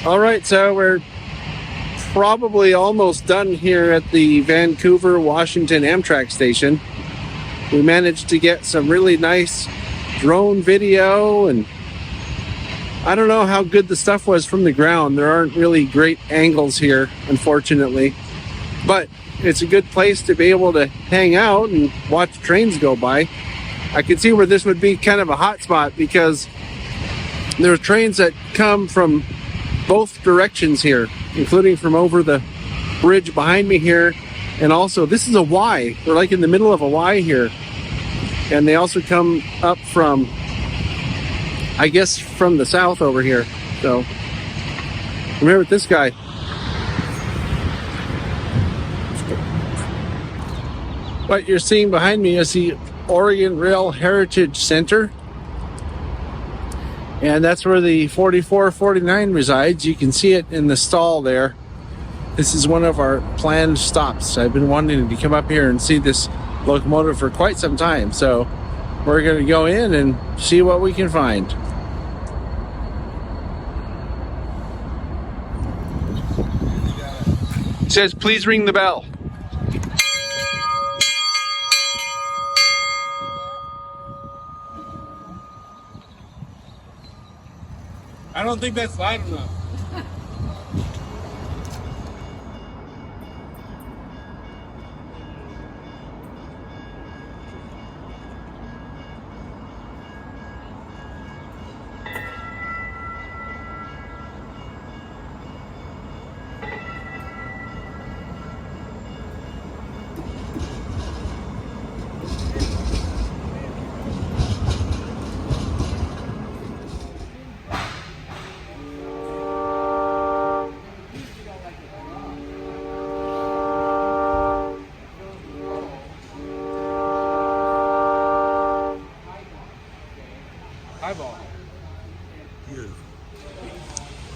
All right, so we're probably almost done here at the Vancouver, Washington Amtrak station. We managed to get some really nice drone video, and I don't know how good the stuff was from the ground. There aren't really great angles here, unfortunately, but it's a good place to be able to hang out and watch trains go by. I could see where this would be kind of a hot spot because there are trains that come from both directions here, including from over the bridge behind me here. And also, this is a Y. We're like in the middle of a Y here. And they also come up from, I guess, from the south over here. So, I'm here with this guy. What you're seeing behind me is the Oregon Rail Heritage Center. And that's where the 4449 resides. You can see it in the stall there. This is one of our planned stops. I've been wanting to come up here and see this locomotive for quite some time. So we're going to go in and see what we can find. It says, please ring the bell. I don't think that's loud enough.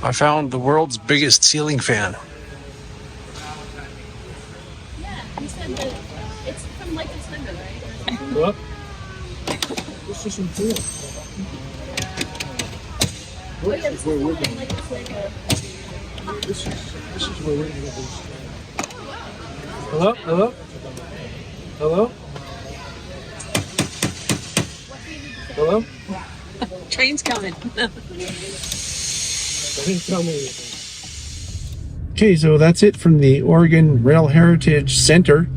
I found the world's biggest ceiling fan. Yeah, he said that it's from like December, right? What? This is some cool. Oh, yeah, this is like it's like a... This is where we're going to go. Hello? Hello? Hello? Hello? Train's coming. Okay, so that's it from the Oregon Rail Heritage Center.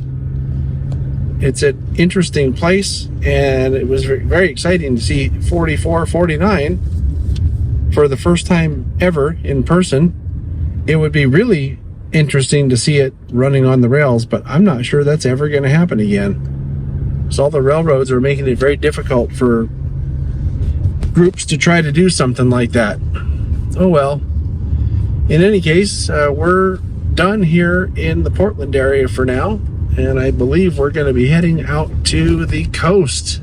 It's an interesting place, and it was very exciting to see 4449 for the first time ever in person. It would be really interesting to see it running on the rails, but I'm not sure that's ever going to happen again. So all the railroads are making it very difficult for groups to try to do something like that. Oh well. In any case, we're done here in the Portland area for now, and I believe we're going to be heading out to the coast.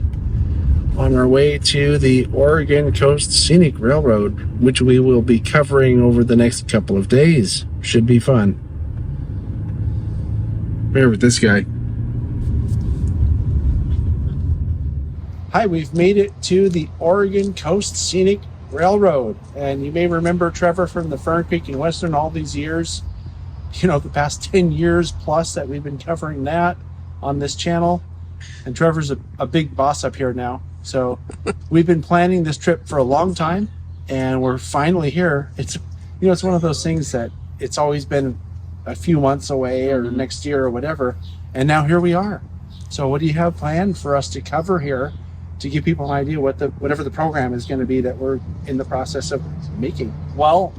on our way to the Oregon Coast Scenic Railroad, which we will be covering over the next couple of days. Should be fun. Here with this guy. Hi, we've made it to the Oregon Coast Scenic Railroad. And you may remember Trevor from the Fern Creek and Western all these years. You know, the past 10 years plus that we've been covering that on this channel. And Trevor's a big boss up here now. So we've been planning this trip for a long time, and we're finally here. It's, you know, it's one of those things that it's always been a few months away or next year or whatever. And now here we are. So what do you have planned for us to cover here to give people an idea what whatever the program is going to be that we're in the process of making? Well,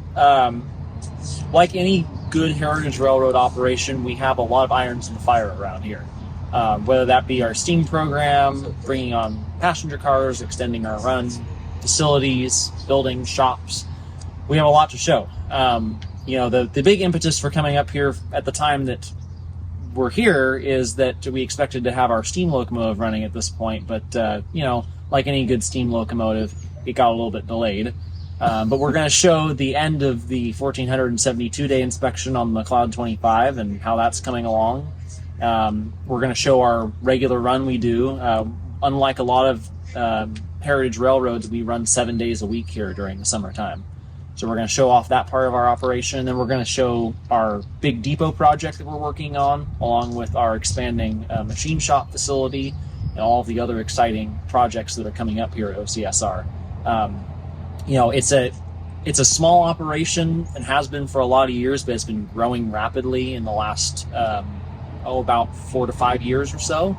like any good Heritage Railroad operation, we have a lot of irons in the fire around here. Whether that be our steam program, bringing on passenger cars, extending our run, facilities, buildings, shops. We have a lot to show. You know, the big impetus for coming up here at the time that we're here is that we expected to have our steam locomotive running at this point, but, you know, like any good steam locomotive, it got a little bit delayed. But we're going to show the end of the 1472-day inspection on the Cloud 25 and how that's coming along. We're going to show our regular run we do. Unlike a lot of Heritage Railroads, we run 7 days a week here during the summertime. So we're going to show off that part of our operation, and then we're going to show our big depot project that we're working on, along with our expanding machine shop facility and all of the other exciting projects that are coming up here at OCSR. You know, it's a small operation and has been for a lot of years, but it's been growing rapidly in the last about 4 to 5 years or so.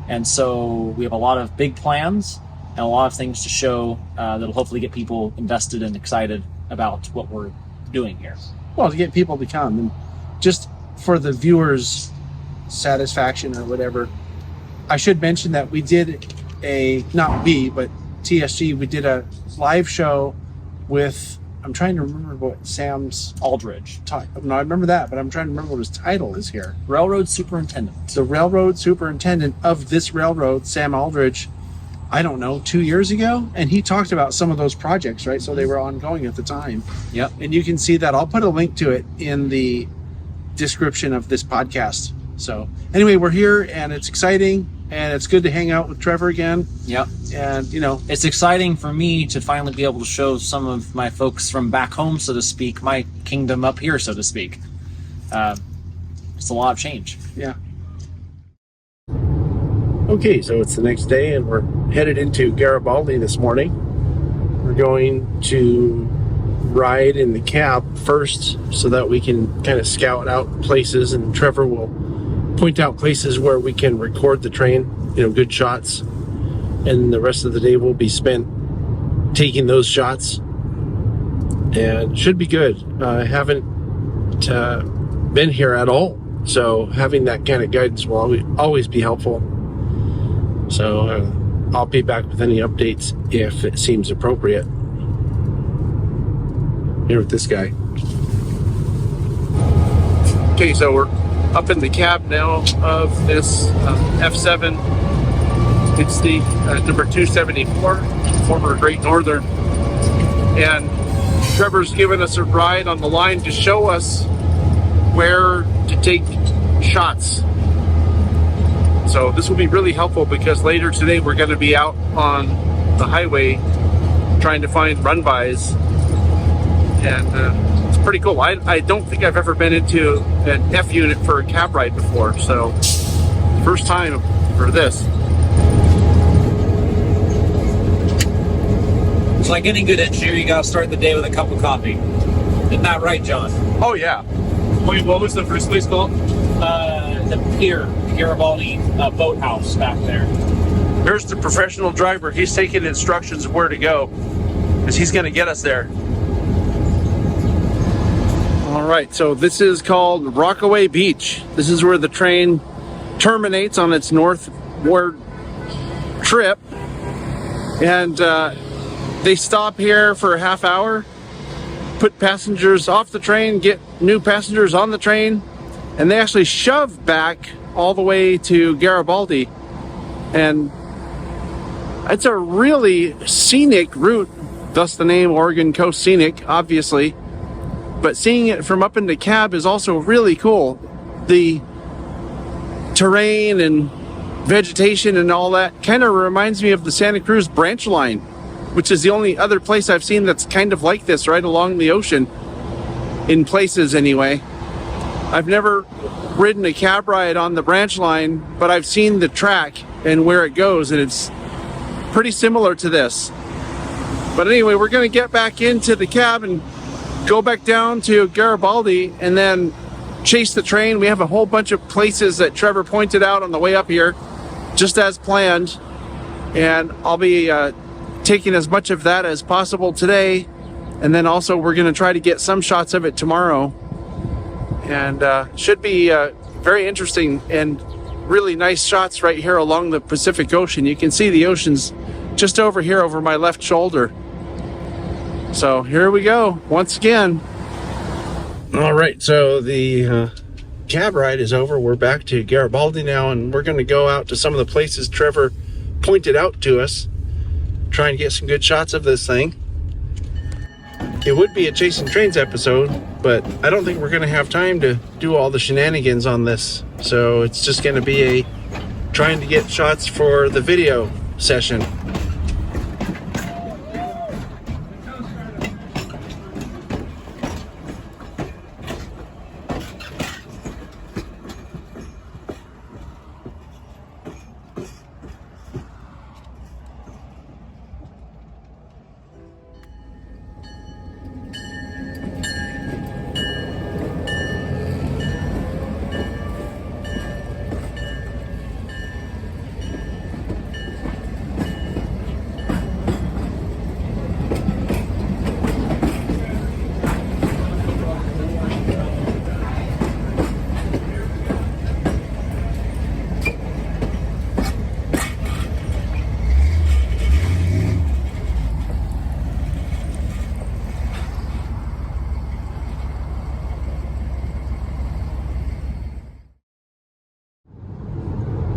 And so we have a lot of big plans and a lot of things to show that'll hopefully get people invested and excited about what we're doing here. Well, to get people to come, and just for the viewers' satisfaction or whatever, I should mention that we did not we, but TSG, we did a live show with, I'm trying to remember what Sam's Aldridge. No, I remember that, but I'm trying to remember what his title is here. Railroad Superintendent. The Railroad Superintendent of this railroad, Sam Aldridge, I don't know, 2 years ago, and he talked about some of those projects, right? So they were ongoing at the time. Yep. And you can see that. I'll put a link to it in the description of this podcast. So anyway, we're here, and it's exciting, and it's good to hang out with Trevor again. Yep. And, you know, it's exciting for me to finally be able to show some of my folks from back home, so to speak, my kingdom up here, so to speak. It's a lot of change. Yeah. Okay, so it's the next day, and we're headed into Garibaldi this morning. We're going to ride in the cab first so that we can kind of scout out places, and Trevor will point out places where we can record the train, you know, good shots. And the rest of the day will be spent taking those shots, and should be good. I haven't been here at all, so having that kind of guidance will always be helpful. So I'll be back with any updates if it seems appropriate. Here with this guy. Okay, so we're up in the cab now of this F7. It's the number 274, former Great Northern. And Trevor's given us a ride on the line to show us where to take shots. So this will be really helpful because later today we're going to be out on the highway trying to find run-bys. And it's pretty cool. I don't think I've ever been into an F unit for a cab ride before. So first time for this. It's like any good engineer, you gotta start the day with a cup of coffee. Isn't that right, John? Oh, yeah. Wait, what was the first place called? The pier, Garibaldi boathouse back there. Here's the professional driver. He's taking instructions of where to go because he's going to get us there. All right, so this is called Rockaway Beach. This is where the train terminates on its northward trip. And they stop here for a half hour, put passengers off the train, get new passengers on the train, and they actually shove back all the way to Garibaldi. And It's a really scenic route, thus the name Oregon Coast Scenic, obviously. But seeing it from up in the cab is also really cool. The terrain and vegetation and all that kind of reminds me of the Santa Cruz branch line, which is the only other place I've seen that's kind of like this, right along the ocean, in places anyway. I've never ridden a cab ride on the branch line, but I've seen the track and where it goes, and it's pretty similar to this. But anyway, we're going to get back into the cab and go back down to Garibaldi and then chase the train. We have a whole bunch of places that Trevor pointed out on the way up here, just as planned, and I'll be taking as much of that as possible today, and then also we're going to try to get some shots of it tomorrow, and should be very interesting and really nice shots right here along the Pacific Ocean. You can see the ocean's just over here over my left shoulder. So here we go once again. All right, so the cab ride is over. We're back to Garibaldi now, and we're going to go out to some of the places Trevor pointed out to us, trying to get some good shots of this thing. It would be a Chasing Trains episode, but I don't think we're going to have time to do all the shenanigans on this. So it's just going to be a trying to get shots for the video session.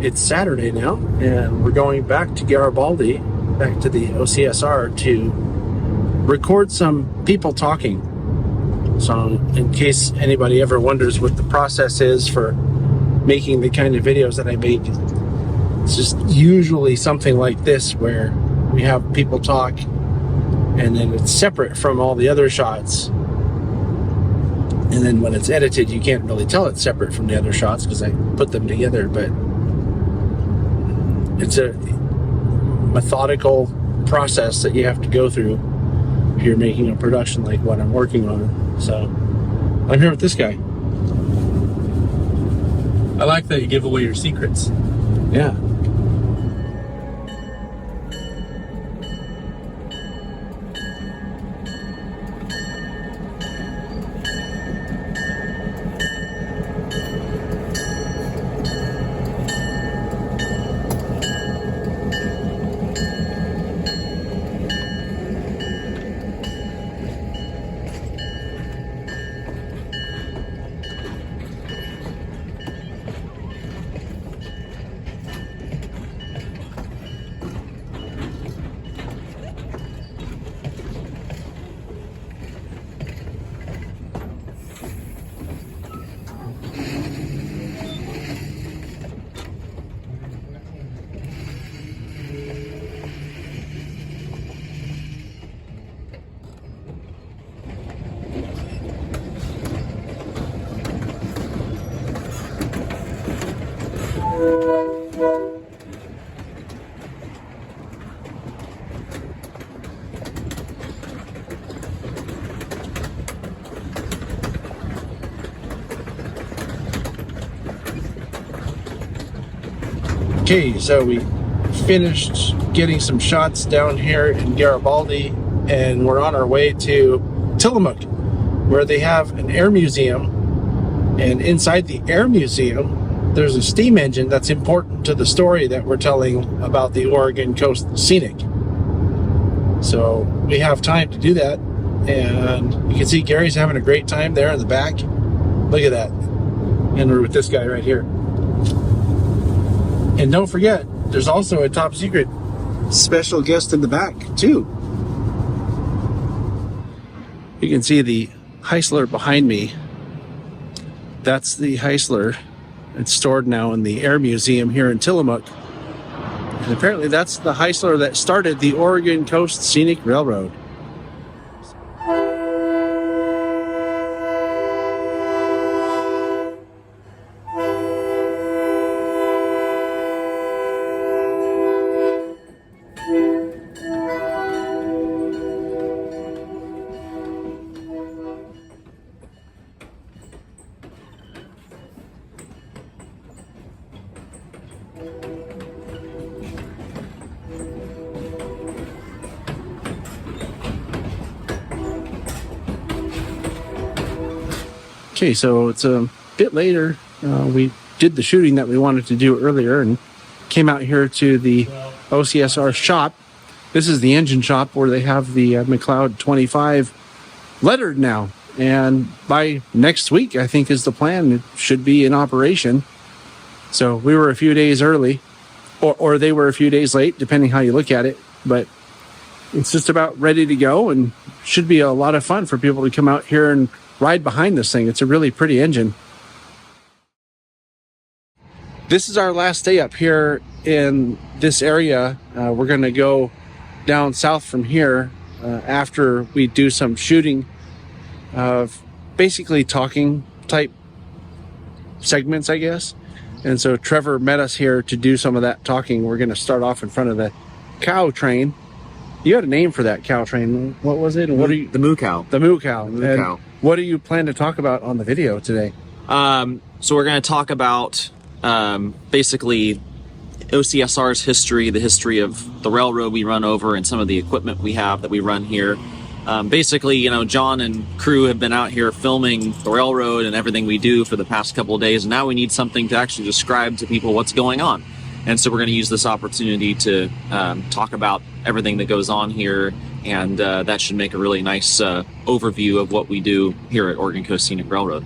It's Saturday now, and we're going back to Garibaldi, back to the OCSR, to record some people talking. So in case anybody ever wonders what the process is for making the kind of videos that I make, it's just usually something like this where we have people talk and then it's separate from all the other shots. And then when it's edited, you can't really tell it's separate from the other shots because I put them together, but it's a methodical process that you have to go through if you're making a production like what I'm working on. So I'm here with this guy. I like that you give away your secrets. Yeah. Okay, so we finished getting some shots down here in Garibaldi, and we're on our way to Tillamook, where they have an air museum, and inside the air museum there's a steam engine that's important to the story that we're telling about the Oregon Coast Scenic. So we have time to do that, and you can see Gary's having a great time there in the back. Look at that. And we're with this guy right here. And don't forget, there's also a top secret special guest in the back, too. You can see the Heisler behind me. That's the Heisler. It's stored now in the Air Museum here in Tillamook. And apparently that's the Heisler that started the Oregon Coast Scenic Railroad. Okay, so it's a bit later. We did the shooting that we wanted to do earlier and came out here to the OCSR shop. This is the engine shop where they have the McLeod 25 lettered now. And by next week, I think is the plan, it should be in operation. So we were a few days early, or they were a few days late, depending how you look at it. But it's just about ready to go and should be a lot of fun for people to come out here and ride behind this thing. It's a really pretty engine. This is our last day up here in this area. We're going to go down south from here after we do some shooting of basically talking type segments, I guess. And so Trevor met us here to do some of that talking. We're going to start off in front of the cow train. You had a name for that cow train. What was it? And what are you? The moo cow. The moo cow. The moo cow. What do you plan to talk about on the video today? So we're going to talk about basically OCSR's history, the history of the railroad we run over, and some of the equipment we have that we run here. Basically, you know, John and crew have been out here filming the railroad and everything we do for the past couple of days, and now we need something to actually describe to people what's going on. And so we're going to use this opportunity to talk about everything that goes on here, and that should make a really nice overview of what we do here at Oregon Coast Scenic Railroad.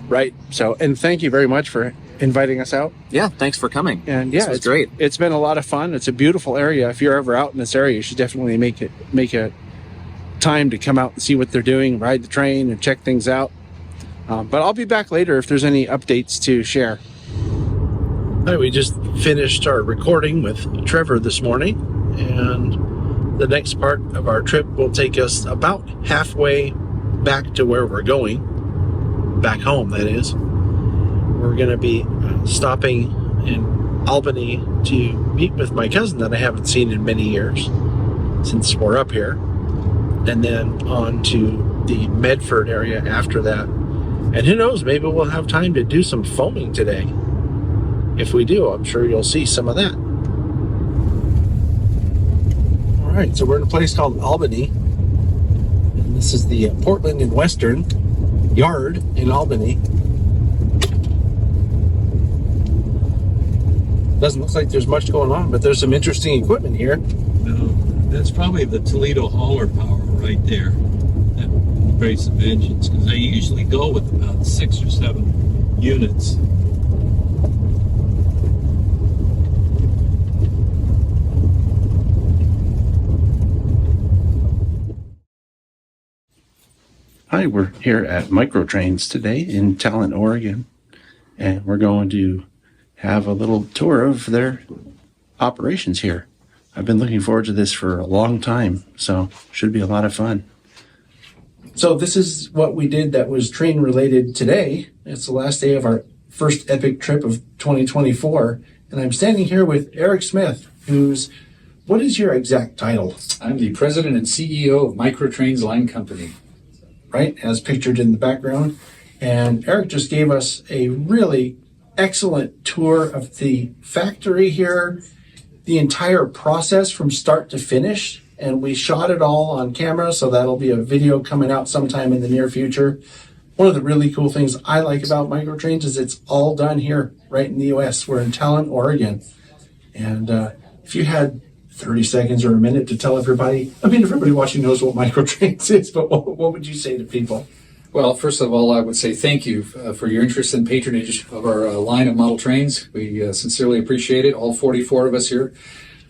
Right. So, and thank you very much for inviting us out. Yeah, thanks for coming. And yeah, it's great. It's been a lot of fun. It's a beautiful area. If you're ever out in this area, you should definitely make a time to come out and see what they're doing, ride the train, and check things out. But I'll be back later if there's any updates to share. All right, we just finished our recording with Trevor this morning, and the next part of our trip will take us about halfway back to where we're going, back home, that is. We're going to be stopping in Albany to meet with my cousin that I haven't seen in many years since we're up here, and then on to the Medford area after that. And who knows, maybe we'll have time to do some foaming today. If we do, I'm sure you'll see some of that. All right, so we're in a place called Albany. And this is the Portland and Western Yard in Albany. Doesn't look like there's much going on, but there's some interesting equipment here. That's probably the Toledo hauler power right there. That brace of engines, because they usually go with about 6 or 7 units. Hi, we're here at Microtrains today in Talent, Oregon, and we're going to have a little tour of their operations here. I've been looking forward to this for a long time, so should be a lot of fun. So this is what we did that was train related today. It's the last day of our first epic trip of 2024, and I'm standing here with Eric Smith, what is your exact title? I'm the president and CEO of Microtrains Line Company. Right, as pictured in the background. And Eric just gave us a really excellent tour of the factory here, the entire process from start to finish. And we shot it all on camera, so that'll be a video coming out sometime in the near future. One of the really cool things I like about Microtrains is it's all done here, right in the US. We're in Talent, Oregon. And if you had 30 seconds or a minute to tell everybody, I mean, everybody watching knows what Microtrains is, but what would you say to people? Well, first of all, I would say thank you for your interest and patronage of our line of model trains. We sincerely appreciate it, all 44 of us here.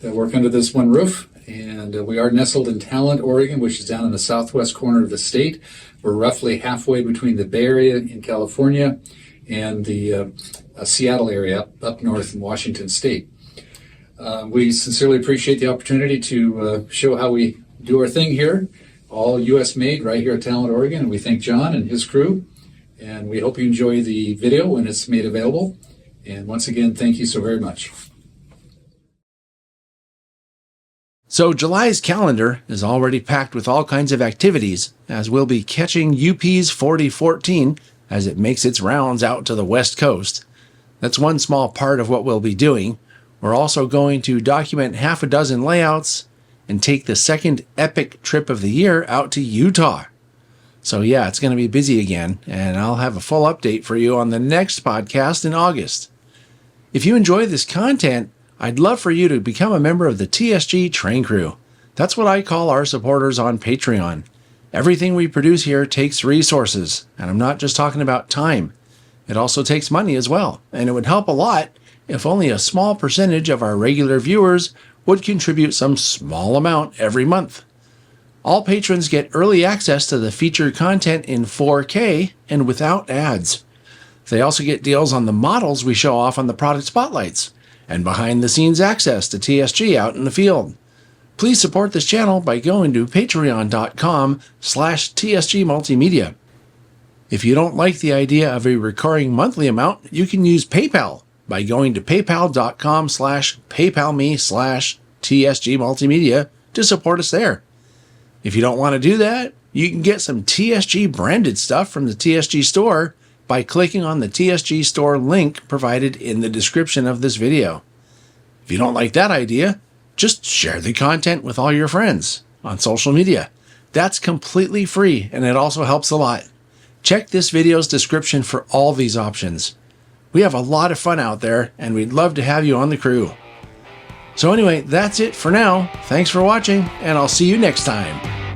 that work under this one roof. And we are nestled in Talent, Oregon, which is down in the southwest corner of the state. We're roughly halfway between the Bay Area in California and the Seattle area up north in Washington state. We sincerely appreciate the opportunity to show how we do our thing here, all U.S. made right here at Talent, Oregon. And we thank John and his crew. And we hope you enjoy the video when it's made available. And once again, thank you so very much. So July's calendar is already packed with all kinds of activities, as we'll be catching UP's 4014 as it makes its rounds out to the West Coast. That's one small part of what we'll be doing. We're also going to document half a dozen layouts and take the second epic trip of the year out to Utah. So yeah, it's going to be busy again, and I'll have a full update for you on the next podcast in August. If you enjoy this content, I'd love for you to become a member of the TSG Train Crew. That's what I call our supporters on Patreon. Everything we produce here takes resources, and I'm not just talking about time. It also takes money as well, and it would help a lot if only a small percentage of our regular viewers would contribute some small amount every month. All patrons get early access to the featured content in 4K and without ads. They also get deals on the models we show off on the product spotlights, and behind-the-scenes access to TSG out in the field. Please support this channel by going to patreon.com/TSG Multimedia. If you don't like the idea of a recurring monthly amount, you can use PayPal by going to paypal.com/paypalme/TSG Multimedia to support us there. If you don't want to do that, you can get some TSG branded stuff from the TSG store by clicking on the TSG store link provided in the description of this video. If you don't like that idea, just share the content with all your friends on social media. That's completely free, and it also helps a lot. Check this video's description for all these options. We have a lot of fun out there, and we'd love to have you on the crew. So anyway, that's it for now. Thanks for watching, and I'll see you next time.